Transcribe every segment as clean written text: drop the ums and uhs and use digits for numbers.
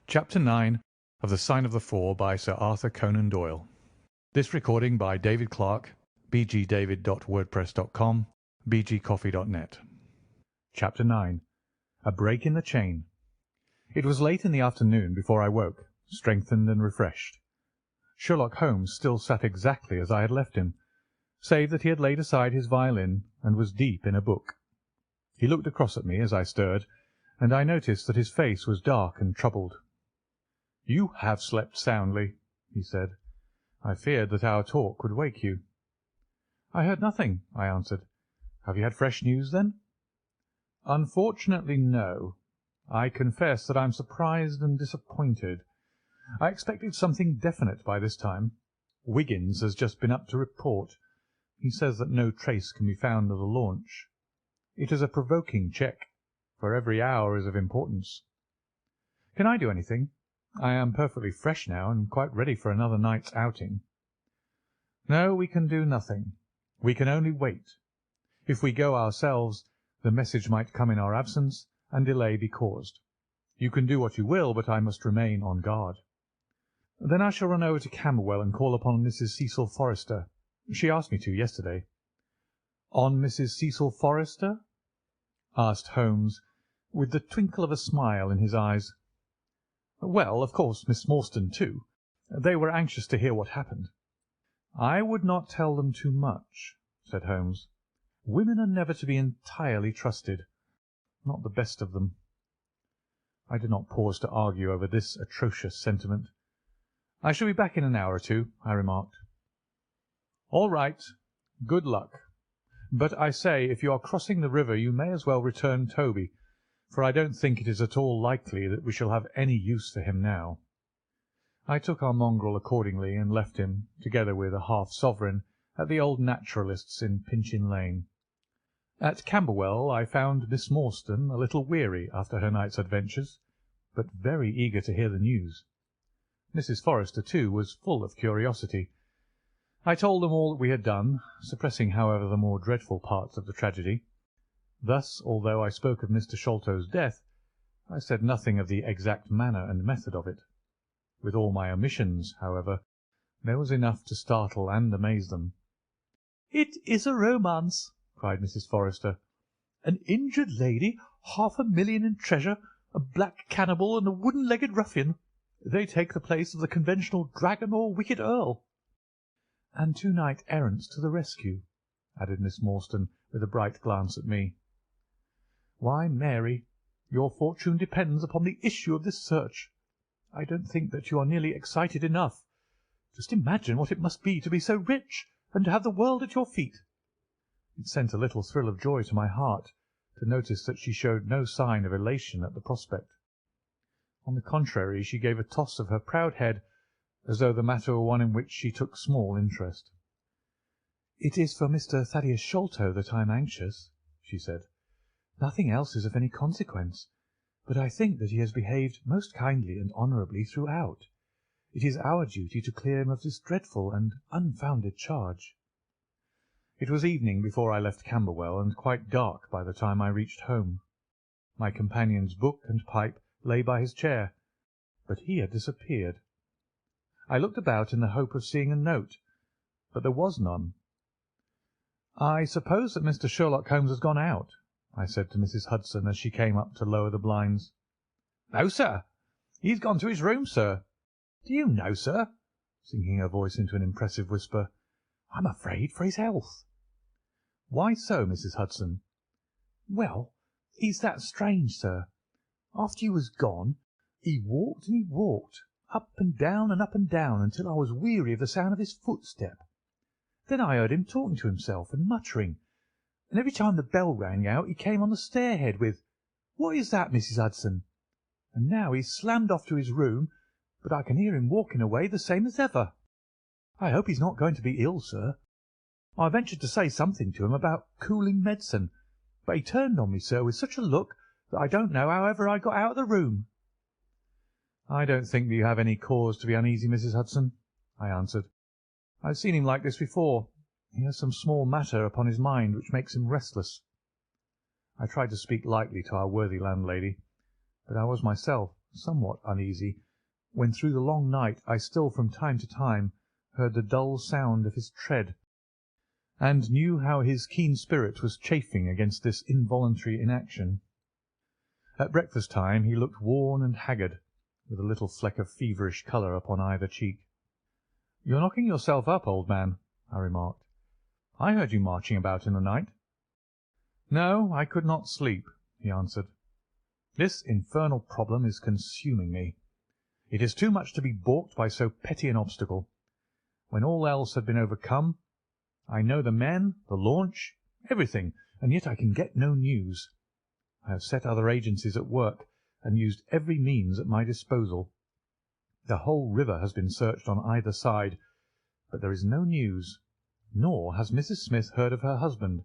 Chapter 9 of The Sign of the Four by Sir Arthur Conan Doyle. This recording by David Clarke, bgdavid.wordpress.com, bgcoffee.net. Chapter 9. A Break in the Chain. It was late in the afternoon before I woke, strengthened and refreshed. Sherlock Holmes still sat exactly as I had left him, save that he had laid aside his violin and was deep in a book. He looked across at me as I stirred, and I noticed that his face was dark and troubled. "You have slept soundly," he said. "I feared that our talk would wake you." "I heard nothing," I answered. "Have you had fresh news, then?" "Unfortunately, no. I confess that I am surprised and disappointed. I expected something definite by this time. Wiggins has just been up to report. He says that no trace can be found of the launch. It is a provoking check, for every hour is of importance. Can I do anything? I am perfectly fresh now and quite ready for another night's outing." "No, we can do nothing. We can only wait. If we go ourselves, the message might come in our absence, and delay be caused. You can do what you will, but I must remain on guard." "Then I shall run over to Camberwell and call upon Mrs. Cecil Forrester. She asked me to yesterday." "On Mrs. Cecil Forrester?" asked Holmes, with the twinkle of a smile in his eyes. "Well, of course, Miss Morstan too. They were anxious to hear what happened." "I would not tell them too much," said Holmes. "Women are never to be entirely trusted. Not the best of them." I did not pause to argue over this atrocious sentiment. "I shall be back in an hour or two," I remarked. "All right. Good luck. But I say, if you are crossing the river you may as well return Toby, for I don't think it is at all likely that we shall have any use for him now." I took our mongrel accordingly and left him, together with a half-sovereign, at the old naturalist's in Pinchin Lane. At Camberwell I found Miss Morstan a little weary after her night's adventures, but very eager to hear the news. Mrs. Forrester, too, was full of curiosity. I told them all that we had done, suppressing, however, the more dreadful parts of the tragedy. Thus, although I spoke of Mr. Sholto's death, I said nothing of the exact manner and method of it. With all my omissions, however, there was enough to startle and amaze them. "It is a romance!" cried Mrs. Forrester. "An injured lady, 500,000 in treasure, a black cannibal, and a wooden-legged ruffian. They take the place of the conventional dragon or wicked earl." "And 2 knight-errants to the rescue," added Miss Morstan, with a bright glance at me. "Why, Mary, your fortune depends upon the issue of this search. I don't think that you are nearly excited enough. Just imagine what it must be to be so rich, and to have the world at your feet." It sent a little thrill of joy to my heart to notice that she showed no sign of elation at the prospect. On the contrary, she gave a toss of her proud head, as though the matter were one in which she took small interest. "It is for Mr. Thaddeus Sholto that I am anxious," she said. "Nothing else is of any consequence, but I think that he has behaved most kindly and honourably throughout. It is our duty to clear him of this dreadful and unfounded charge." It was evening before I left Camberwell, and quite dark by the time I reached home. My companion's book and pipe lay by his chair, but he had disappeared. I looked about in the hope of seeing a note, but there was none. "I suppose that Mr. Sherlock Holmes has gone out," I said to Mrs. Hudson as she came up to lower the blinds. "No, sir. He has gone to his room, sir. Do you know, sir," sinking her voice into an impressive whisper, "I'm afraid for his health." "Why so, Mrs. Hudson?" "Well, he's that strange, sir. After you was gone, he walked and he walked, up and down until I was weary of the sound of his footstep. Then I heard him talking to himself and muttering, and every time the bell rang out he came on the stair-head with, 'What is that, Mrs. Hudson?' And now he's slammed off to his room, but I can hear him walking away the same as ever. I hope he's not going to be ill, sir. I ventured to say something to him about cooling medicine, but he turned on me, sir, with such a look that I don't know how ever I got out of the room." "I don't think that you have any cause to be uneasy, Mrs. Hudson," I answered. "I have seen him like this before. He has some small matter upon his mind which makes him restless." I tried to speak lightly to our worthy landlady, but I was myself somewhat uneasy, when through the long night I still from time to time heard the dull sound of his tread, and knew how his keen spirit was chafing against this involuntary inaction. At breakfast time he looked worn and haggard, with a little fleck of feverish colour upon either cheek. "You're knocking yourself up, old man," I remarked. "I heard you marching about in the night." "No, I could not sleep," he answered. "This infernal problem is consuming me. It is too much to be baulked by so petty an obstacle. When all else had been overcome, I know the men, the launch, everything, and yet I can get no news. I have set other agencies at work, and used every means at my disposal. The whole river has been searched on either side, but there is no news, nor has Mrs. Smith heard of her husband.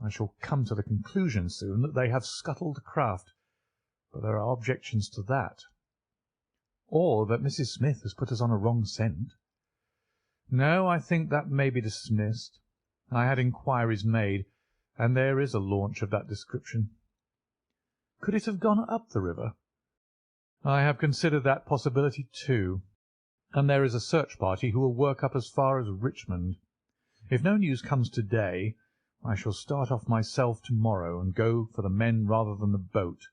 I shall come to the conclusion soon that they have scuttled the craft, but there are objections to that. Or that Mrs. Smith has put us on a wrong scent. No, I think that may be dismissed. I had inquiries made, and there is a launch of that description." "Could it have gone up the river?" "I have considered that possibility too, and there is a search party who will work up as far as Richmond. If no news comes to-day, I shall start off myself to-morrow and go for the men rather than the boat.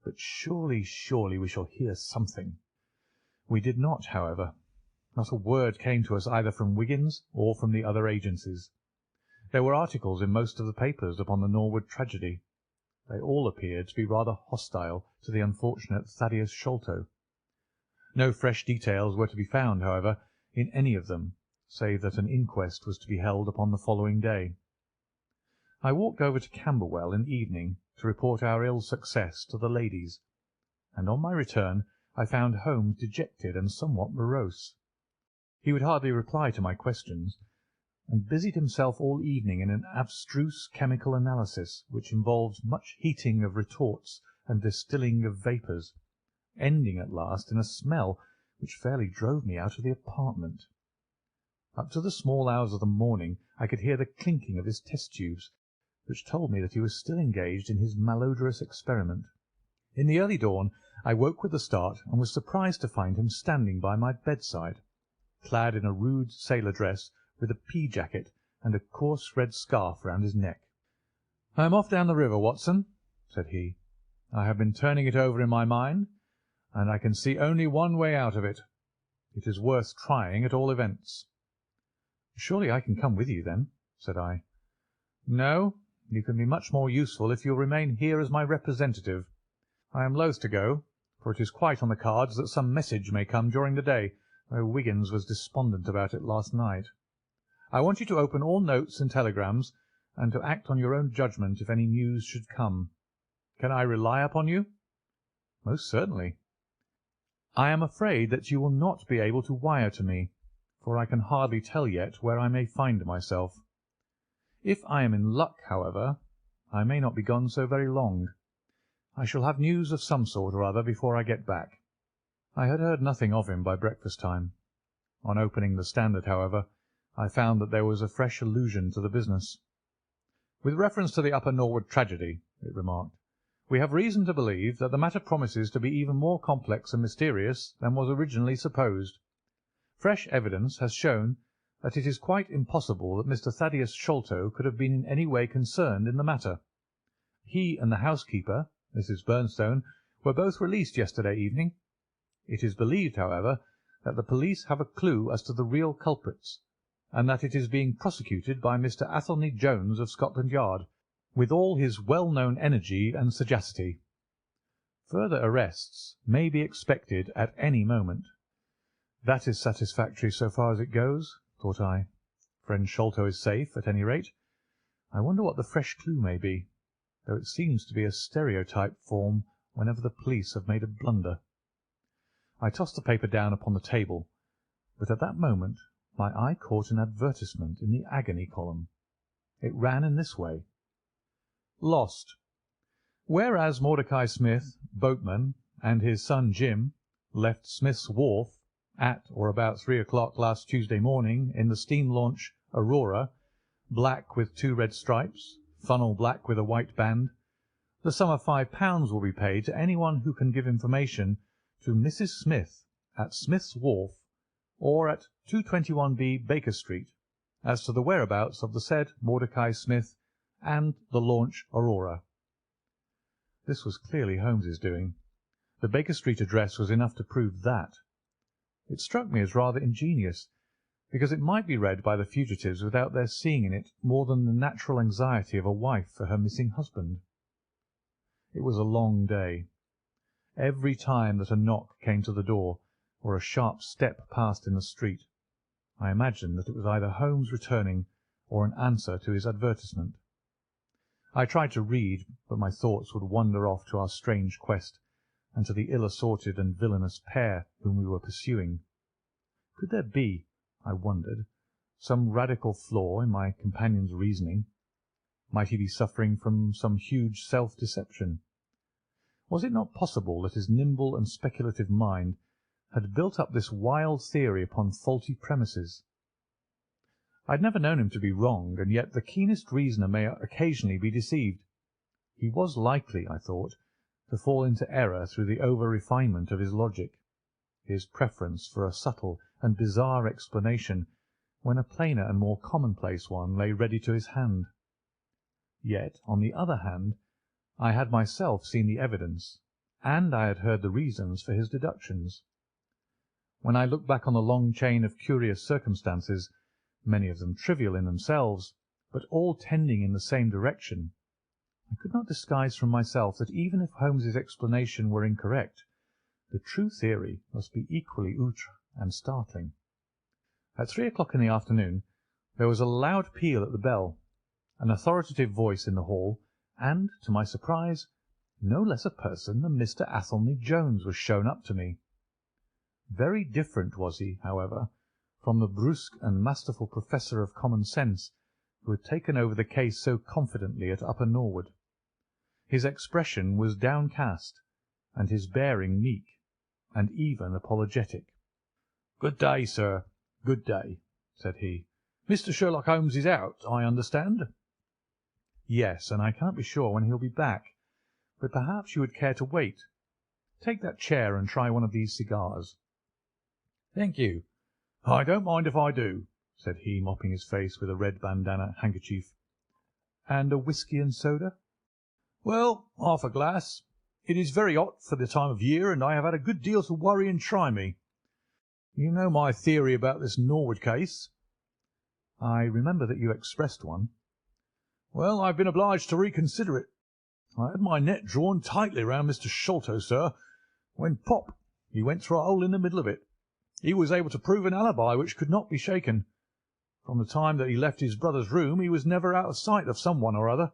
But surely, surely we shall hear something." We did not, however. Not a word came to us either from Wiggins or from the other agencies. There were articles in most of the papers upon the Norwood tragedy. They all appeared to be rather hostile to the unfortunate Thaddeus Sholto. No fresh details were to be found, however, in any of them, save that an inquest was to be held upon the following day. I walked over to Camberwell in the evening to report our ill success to the ladies, and on my return I found Holmes dejected and somewhat morose. He would hardly reply to my questions, and busied himself all evening in an abstruse chemical analysis which involved much heating of retorts and distilling of vapours, ending at last in a smell which fairly drove me out of the apartment. Up to the small hours of the morning I could hear the clinking of his test-tubes, which told me that he was still engaged in his malodorous experiment. In the early dawn I woke with a start, and was surprised to find him standing by my bedside, clad in a rude sailor dress, with a pea-jacket and a coarse red scarf round his neck. "I am off down the river, Watson," said he. "I have been turning it over in my mind, and I can see only one way out of it. It is worth trying at all events." "Surely I can come with you, then?" said I. "No, you can be much more useful if you will remain here as my representative. I am loath to go, for it is quite on the cards that some message may come during the day, though Wiggins was despondent about it last night. I want you to open all notes and telegrams, and to act on your own judgment if any news should come. Can I rely upon you?" "Most certainly." "I am afraid that you will not be able to wire to me, for I can hardly tell yet where I may find myself. If I am in luck, however, I may not be gone so very long. I shall have news of some sort or other before I get back." I had heard nothing of him by breakfast time. On opening the Standard, however, I found that there was a fresh allusion to the business. "With reference to the Upper Norwood tragedy," it remarked, "we have reason to believe that the matter promises to be even more complex and mysterious than was originally supposed. Fresh evidence has shown that it is quite impossible that Mr. Thaddeus Sholto could have been in any way concerned in the matter. He and the housekeeper, Mrs. Bernstone, were both released yesterday evening. It is believed, however, that the police have a clue as to the real culprits, and that it is being prosecuted by Mr. Athelney Jones of Scotland Yard, with all his well-known energy and sagacity. Further arrests may be expected at any moment." "That is satisfactory so far as it goes," thought I. "Friend Sholto is safe, at any rate. I wonder what the fresh clue may be, though it seems to be a stereotype form whenever the police have made a blunder." I tossed the paper down upon the table, but at that moment my eye caught an advertisement in the agony column. It ran in this way: "Lost. Whereas Mordecai Smith, boatman, and his son Jim left Smith's Wharf at or about 3 o'clock last Tuesday morning in the steam launch Aurora, black with 2 red stripes, funnel black with a white band, The sum of £5 will be paid to anyone who can give information to Mrs. Smith at Smith's Wharf or at 221B Baker Street as to the whereabouts of the said Mordecai Smith and the launch Aurora. This was clearly Holmes's doing. The Baker Street address was enough to prove that. It struck me as rather ingenious, because it might be read by the fugitives without their seeing in it more than the natural anxiety of a wife for her missing husband. It was a long day. Every time that a knock came to the door, or a sharp step passed in the street, I imagined that it was either Holmes returning or an answer to his advertisement. I tried to read, but my thoughts would wander off to our strange quest, and to the ill-assorted and villainous pair whom we were pursuing. Could there be, I wondered, some radical flaw in my companion's reasoning? Might he be suffering from some huge self-deception? Was it not possible that his nimble and speculative mind had built up this wild theory upon faulty premises? I had never known him to be wrong, and yet the keenest reasoner may occasionally be deceived. He was likely, I thought, to fall into error through the over-refinement of his logic, his preference for a subtle and bizarre explanation when a plainer and more commonplace one lay ready to his hand. Yet, on the other hand, I had myself seen the evidence, and I had heard the reasons for his deductions. When I look back on the long chain of curious circumstances, many of them trivial in themselves, but all tending in the same direction, I could not disguise from myself that even if Holmes's explanation were incorrect, the true theory must be equally outre and startling. At 3 o'clock in the afternoon there was a loud peal at the bell, an authoritative voice in the hall, and, to my surprise, no less a person than Mr. Athelney Jones was shown up to me. Very different was he, however, from the brusque and masterful professor of common sense who had taken over the case so confidently at Upper Norwood. His expression was downcast, and his bearing meek, and even apologetic. "Good day, sir, good day," said he. "Mr. Sherlock Holmes is out, I understand?" "Yes, and I can't be sure when he'll be back, but perhaps you would care to wait. Take that chair and try one of these cigars." "Thank you. I don't mind if I do," said he, mopping his face with a red bandana handkerchief. "And a whisky and soda?" "Well, half a glass. It is very hot for the time of year, and I have had a good deal to worry and try me. You know my theory about this Norwood case?" "I remember that you expressed one." "Well, I've been obliged to reconsider it. I had my net drawn tightly round Mr. Sholto, sir, when pop, he went through a hole in the middle of it. He was able to prove an alibi which could not be shaken. From the time that he left his brother's room he was never out of sight of some one or other,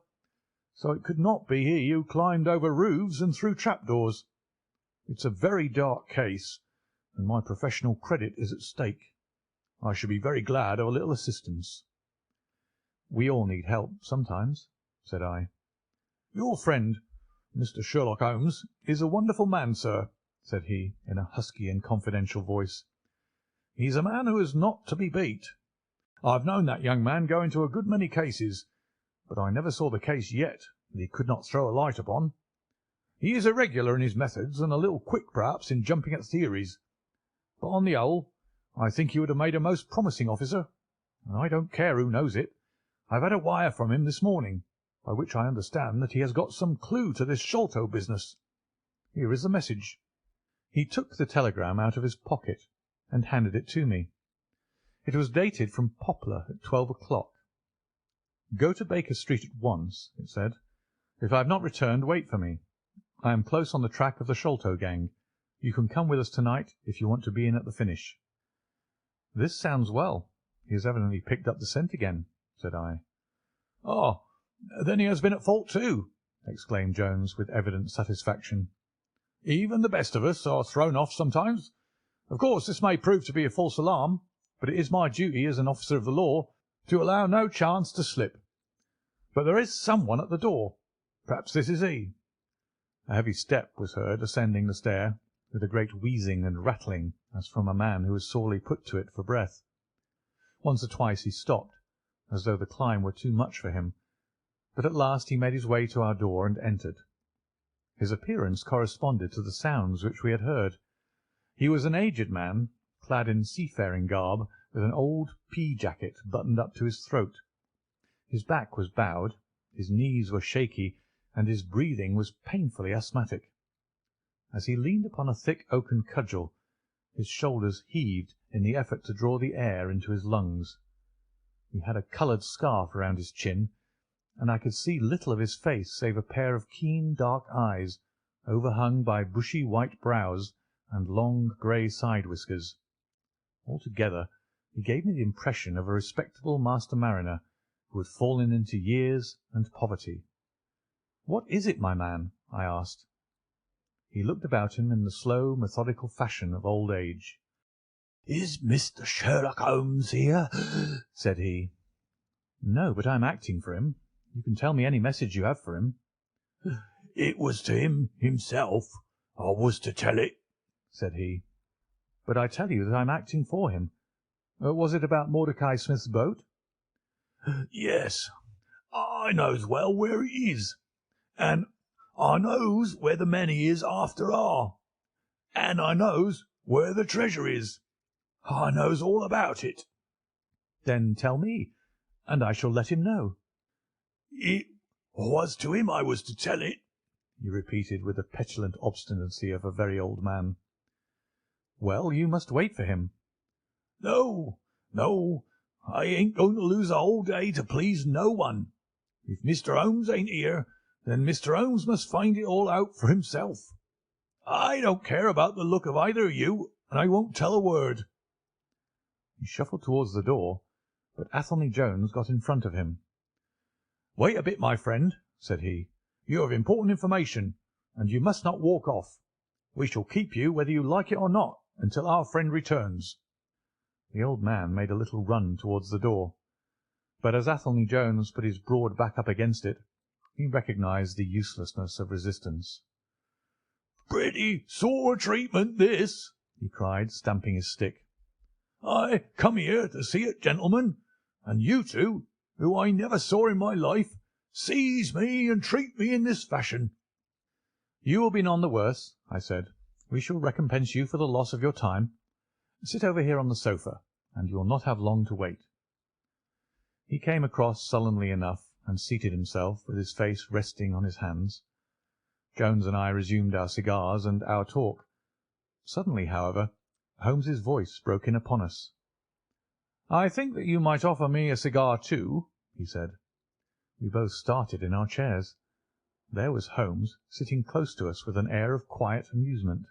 so it could not be he who climbed over roofs and through trapdoors. It's a very dark case, and my professional credit is at stake. I should be very glad of a little assistance." "We all need help sometimes," said I. "Your friend, Mr. Sherlock Holmes, is a wonderful man, sir," said he, in a husky and confidential voice. "He's a man who is not to be beat. I've known that young man go into a good many cases, but I never saw the case yet that he could not throw a light upon. He is irregular in his methods, and a little quick, perhaps, in jumping at theories, but on the whole I think he would have made a most promising officer, and I don't care who knows it. I've had a wire from him this morning, by which I understand that he has got some clue to this Sholto business. Here is the message." He took the telegram out of his pocket and handed it to me. It was dated from Poplar at 12 o'clock. "Go to Baker Street at once," it said. "If I have not returned, wait for me. I am close on the track of the Sholto gang. You can come with us tonight if you want to be in at the finish." "This sounds well. He has evidently picked up the scent again," said I. "Ah, then he has been at fault too," exclaimed Jones, with evident satisfaction. "Even the best of us are thrown off sometimes. Of course this may prove to be a false alarm, but it is my duty as an officer of the law to allow no chance to slip. But there is someone at the door. Perhaps this is he." A heavy step was heard ascending the stair, with a great wheezing and rattling as from a man who is sorely put to it for breath. Once or twice he stopped, as though the climb were too much for him, but at last he made his way to our door and entered, His appearance corresponded to the sounds which we had heard. He was an aged man, clad in seafaring garb, with an old pea-jacket buttoned up to his throat. His back was bowed, his knees were shaky, and his breathing was painfully asthmatic. As he leaned upon a thick oaken cudgel, his shoulders heaved in the effort to draw the air into his lungs. He had a coloured scarf round his chin, and I could see little of his face save a pair of keen dark eyes, overhung by bushy white brows and long grey side-whiskers. Altogether, he gave me the impression of a respectable master mariner who had fallen into years and poverty. "What is it, my man?" I asked. He looked about him in the slow, methodical fashion of old age. "Is Mr. Sherlock Holmes here?" said he. "No, but I am acting for him. You can tell me any message you have for him." "It was to him himself I was to tell it," said he. "But I tell you that I am acting for him. Was it about Mordecai Smith's boat?" "Yes. I knows well where it is, and I knows where the men he is after are, and I knows where the treasure is. I knows all about it." "Then tell me, and I shall let him know." "It was to him I was to tell it," he repeated with the petulant obstinacy of a very old man. "Well, you must wait for him." "No, no, I ain't going to lose a whole day to please no one. If Mr. Holmes ain't here, then Mr. Holmes must find it all out for himself. I don't care about the look of either of you, and I won't tell a word." He shuffled towards the door, but Athelney Jones got in front of him. "Wait a bit, my friend," said he. "You have important information, and you must not walk off. We shall keep you whether you like it or not until our friend returns." The old man made a little run towards the door, but as Athelney Jones put his broad back up against it, he recognized the uselessness of resistance. "Pretty sore treatment, this," he cried, stamping his stick. "I come here to see a gentleman, and you two, who I never saw in my life, seize me and treat me in this fashion." "You will be none the worse," I said. "We shall recompense you for the loss of your time. Sit over here on the sofa, and you will not have long to wait." He came across sullenly enough and seated himself with his face resting on his hands. Jones and I resumed our cigars and our talk. Suddenly, however, Holmes's voice broke in upon us. "I think that you might offer me a cigar too," he said. We both started in our chairs. There was Holmes sitting close to us with an air of quiet amusement.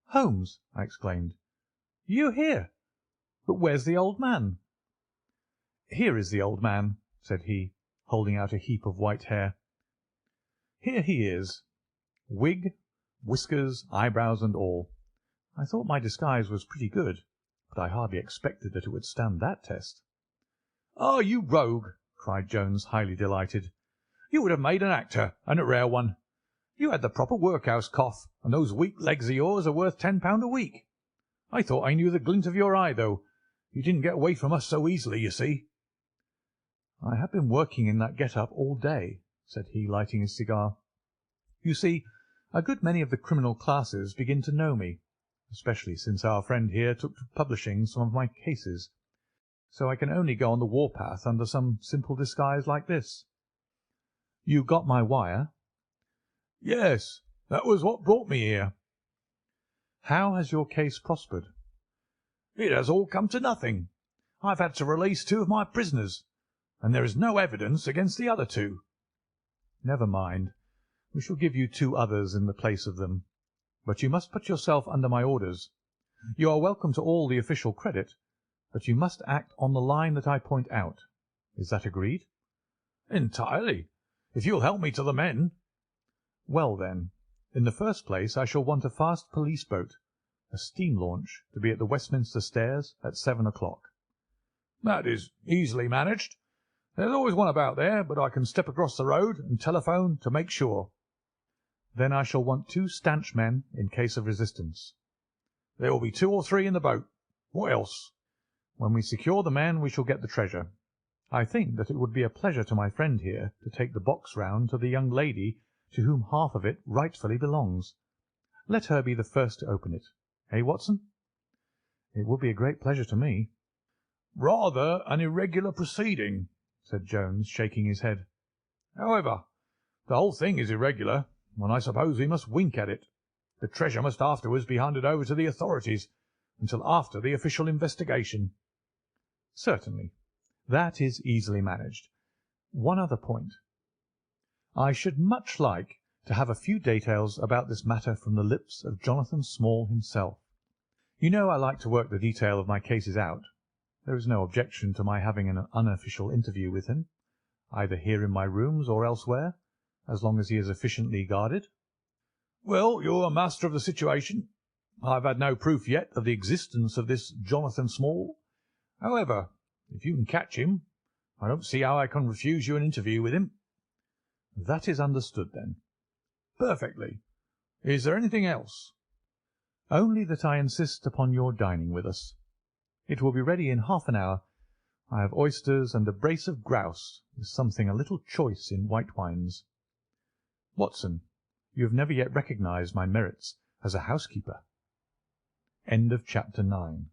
"Holmes!" I exclaimed. "You here? But where's the old man?" "Here is the old man," said he, holding out a heap of white hair. "Here he is, wig, whiskers, eyebrows, and all. I thought my disguise was pretty good, but I hardly expected that it would stand that test." "Ah, you rogue!" cried Jones, highly delighted. "You would have made an actor, and a rare one. You had the proper workhouse cough, and those weak legs of yours are worth £10 a week. I thought I knew the glint of your eye, though. You didn't get away from us so easily, you see." "I have been working in that get-up all day," said he, lighting his cigar. "You see, a good many of the criminal classes begin to know me, especially since our friend here took to publishing some of my cases, so I can only go on the war-path under some simple disguise like this. You got my wire?" "Yes, that was what brought me here." "How has your case prospered?" "It has all come to nothing. I've had to release 2 of my prisoners, and there is no evidence against the other 2. "Never mind. We shall give you 2 others in the place of them. But you must put yourself under my orders. You are welcome to all the official credit, but you must act on the line that I point out. Is that agreed?" "Entirely, if you'll help me to the men." "Well, then, in the first place I shall want a fast police boat, a steam launch, to be at the Westminster Stairs at 7 o'clock. "That is easily managed. There's always one about there, but I can step across the road and telephone to make sure." "Then I shall want 2 stanch men in case of resistance." "There will be 2 or 3 in the boat. What else?" "When we secure the men we shall get the treasure. I think that it would be a pleasure to my friend here to take the box round to the young lady to whom half of it rightfully belongs. Let her be the first to open it. Eh, Watson?" "It would be a great pleasure to me." "Rather an irregular proceeding," said Jones, shaking his head. "However, the whole thing is irregular, and I suppose we must wink at it. The treasure must afterwards be handed over to the authorities until after the official investigation." "Certainly. That is easily managed. One other point. I should much like to have a few details about this matter from the lips of Jonathan Small himself. You know I like to work the detail of my cases out. There is no objection to my having an unofficial interview with him, either here in my rooms or elsewhere, as long as he is efficiently guarded." "Well, you're master of the situation. I've had no proof yet of the existence of this Jonathan Small. However, if you can catch him, I don't see how I can refuse you an interview with him." "That is understood, then." "Perfectly. Is there anything else?" "Only that I insist upon your dining with us. It will be ready in half an hour. I have oysters and a brace of grouse, with something a little choice in white wines. Watson, you have never yet recognised my merits as a housekeeper." End of Chapter 9.